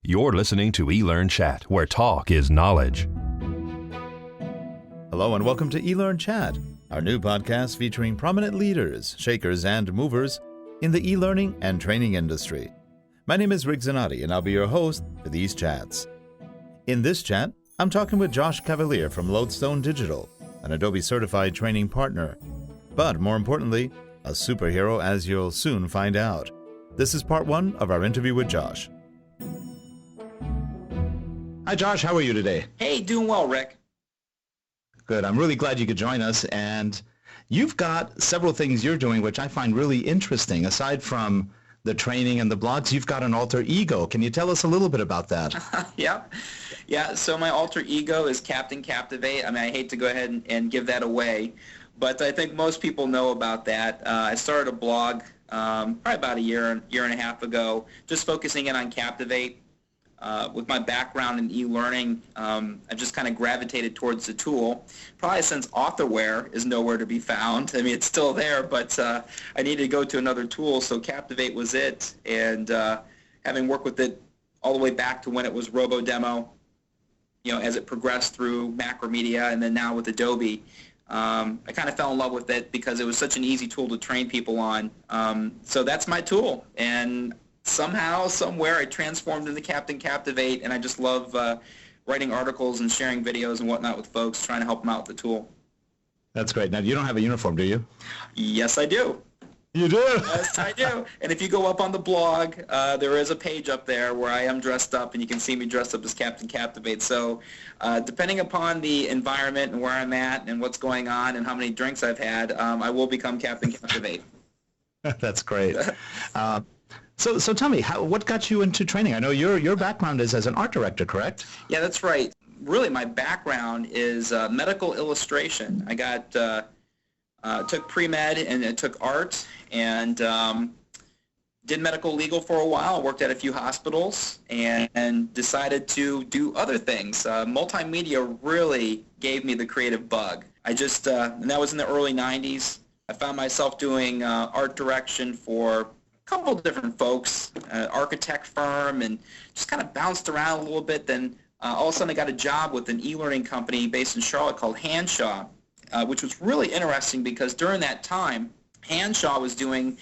You're listening to eLearnChat, where talk is knowledge. Hello and welcome to eLearnChat, our new podcast featuring prominent leaders, shakers, and movers in the e-learning and training industry. My name is Rick Zanotti, and I'll be your host for these chats. In this chat, I'm talking with Josh Cavalier from Lodestone Digital, an Adobe certified training partner. But more importantly, a superhero, as you'll soon find out. This is part one of our interview with Josh. Hi, Josh. How are you today? Hey, doing well, Rick. Good. I'm really glad you could join us. And you've got several things you're doing, which I find really interesting. Aside from the training and the blogs, you've got an alter ego. Can you tell us a little bit about that? Yeah. So my alter ego is Captain Captivate. I mean, I hate to go ahead and give that away, but I think most people know about that. I started a blog probably about a year and a half ago, just focusing in on Captivate. With my background in e-learning, I've just kind of gravitated towards the tool, probably since authorware is nowhere to be found. I mean, it's still there, but I needed to go to another tool, so Captivate was it. And having worked with it all the way back to when it was RoboDemo, as it progressed through Macromedia and then now with Adobe, I kind of fell in love with it because it was such an easy tool to train people on. So that's my tool, and somehow, somewhere, I transformed into Captain Captivate, and I just love writing articles and sharing videos and whatnot with folks, trying to help them out with the tool. That's great. Now, you don't have a uniform, do you? Yes, I do. You do? Yes, I do. And if you go up on the blog, there is a page up there where I am dressed up, and you can see me dressed up as Captain Captivate. So depending upon the environment and where I'm at and what's going on and how many drinks I've had, I will become Captain Captivate. That's great. So tell me, what got you into training? I know your background is as an art director, correct? Yeah, that's right. Really, my background is medical illustration. I took pre-med and I took art and did medical legal for a while, worked at a few hospitals, and decided to do other things. Multimedia really gave me the creative bug. And that was in the early 90s. I found myself doing art direction for a couple of different folks, architect firm, and just kind of bounced around a little bit. Then all of a sudden I got a job with an e-learning company based in Charlotte called Hanshaw, which was really interesting because during that time, Hanshaw was doing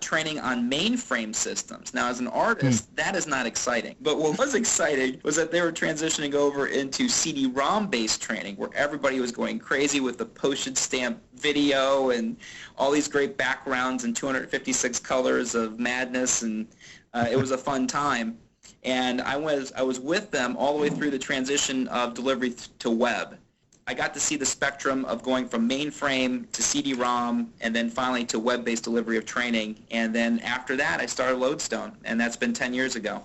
training on mainframe systems. Now, as an artist, that is not exciting. But what was exciting was that they were transitioning over into CD-ROM-based training, where everybody was going crazy with the postage stamp video and all these great backgrounds and 256 colors of madness, and it was a fun time. And I was with them all the way through the transition of delivery to web. I got to see the spectrum of going from mainframe to CD-ROM and then finally to web-based delivery of training. And then after that, I started Lodestone, and that's been 10 years ago.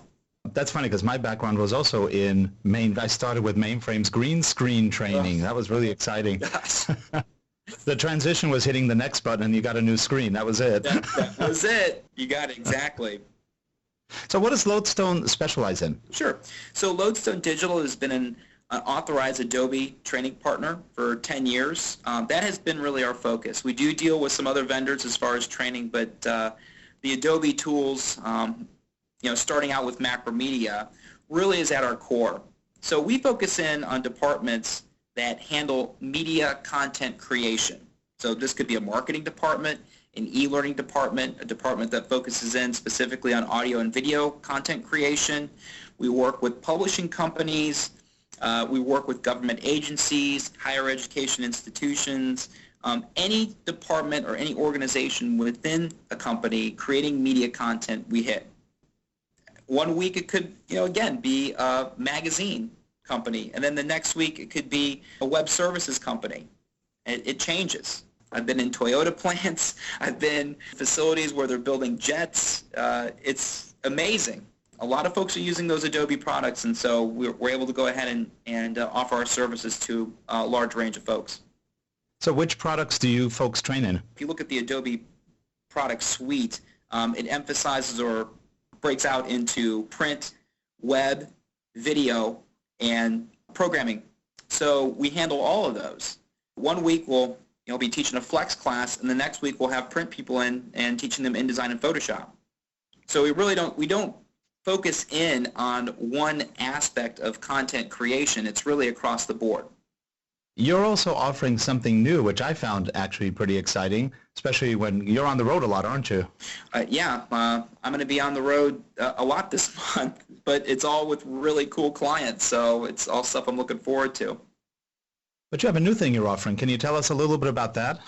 That's funny because my background was also in I started with mainframes green screen training. That was really exciting. The transition was hitting the next button and you got a new screen. That was it. That was it. You got it, exactly. So what does Lodestone specialize in? Sure. So Lodestone Digital has been an authorized Adobe training partner for 10 years. That has been really our focus. We do deal with some other vendors as far as training, but the Adobe tools, starting out with Macromedia, really is at our core. So we focus in on departments that handle media content creation. So this could be a marketing department, an e-learning department, a department that focuses in specifically on audio and video content creation. We work with publishing companies. We work with government agencies, higher education institutions, any department or any organization within a company creating media content we hit. One week it could, again, be a magazine company, and then the next week it could be a web services company. It changes. I've been in Toyota plants. I've been in facilities where they're building jets. It's amazing. A lot of folks are using those Adobe products, and so we're able to go ahead and offer our services to a large range of folks. So which products do you folks train in? If you look at the Adobe product suite, it emphasizes or breaks out into print, web, video, and programming. So we handle all of those. One week we'll be teaching a flex class, and the next week we'll have print people in and teaching them InDesign and Photoshop. So we don't focus in on one aspect of content creation. It's really across the board. You're also offering something new, which I found actually pretty exciting, especially when you're on the road a lot, aren't you? I'm going to be on the road a lot this month, but it's all with really cool clients, so it's all stuff I'm looking forward to. But you have a new thing you're offering. Can you tell us a little bit about that?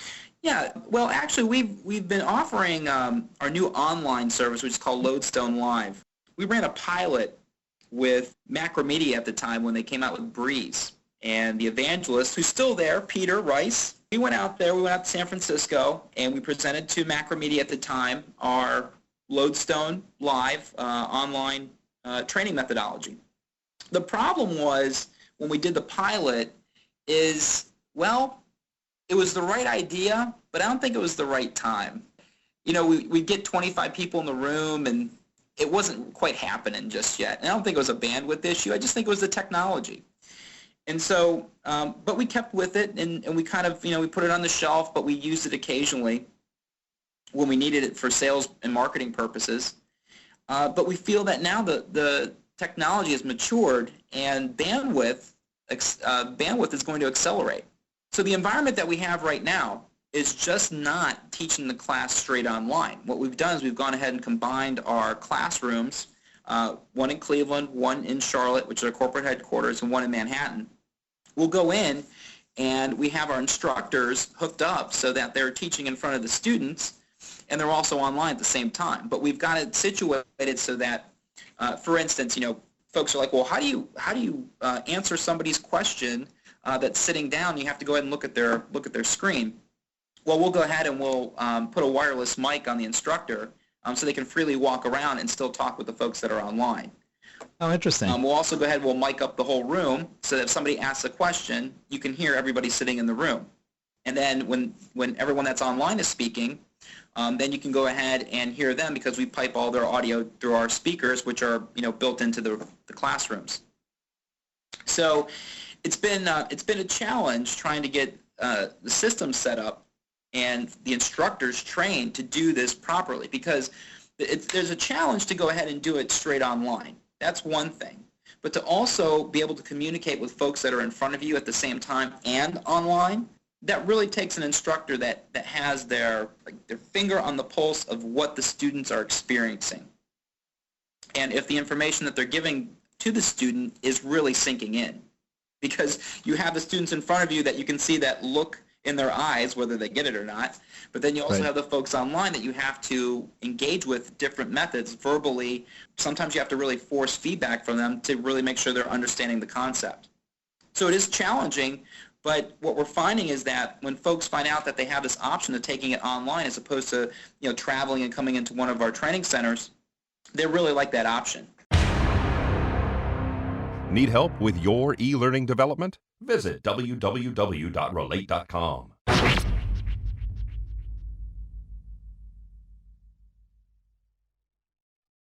Yeah, well, actually, we've been offering our new online service, which is called Lodestone Live. We ran a pilot with Macromedia at the time when they came out with Breeze. And the evangelist, who's still there, Peter Rice, we went out to San Francisco, and we presented to Macromedia at the time our Lodestone Live online training methodology. The problem was, when we did the pilot, is, well, it was the right idea, but I don't think it was the right time. You know, we'd get 25 people in the room, and it wasn't quite happening just yet. And I don't think it was a bandwidth issue. I just think it was the technology. And so, but we kept with it, and we kind of, we put it on the shelf, but we used it occasionally when we needed it for sales and marketing purposes. But we feel that now the technology has matured, and bandwidth is going to accelerate. So the environment that we have right now is just not teaching the class straight online. What we've done is we've gone ahead and combined our classrooms, one in Cleveland, one in Charlotte, which is our corporate headquarters, and one in Manhattan. We'll go in, and we have our instructors hooked up so that they're teaching in front of the students, and they're also online at the same time. But we've got it situated so that, for instance, folks are like, well, how do you answer somebody's question that's sitting down? You have to go ahead and look at their screen. Well, we'll go ahead and we'll put a wireless mic on the instructor so they can freely walk around and still talk with the folks that are online. Oh, interesting. We'll also go ahead and we'll mic up the whole room so that if somebody asks a question, you can hear everybody sitting in the room. And then when everyone that's online is speaking, then you can go ahead and hear them because we pipe all their audio through our speakers, which are built into the classrooms. So it's been a challenge trying to get the system set up and the instructors trained to do this properly, because there's a challenge to go ahead and do it straight online. That's one thing. But to also be able to communicate with folks that are in front of you at the same time and online, that really takes an instructor that has their finger on the pulse of what the students are experiencing. And if the information that they're giving to the student is really sinking in. Because you have the students in front of you that you can see that look in their eyes, whether they get it or not. But then you also have the folks online that you have to engage with different methods, verbally. Sometimes you have to really force feedback from them to really make sure they're understanding the concept. So it is challenging, but what we're finding is that when folks find out that they have this option of taking it online as opposed to traveling and coming into one of our training centers, they really like that option. Need help with your e-learning development? Visit www.relate.com.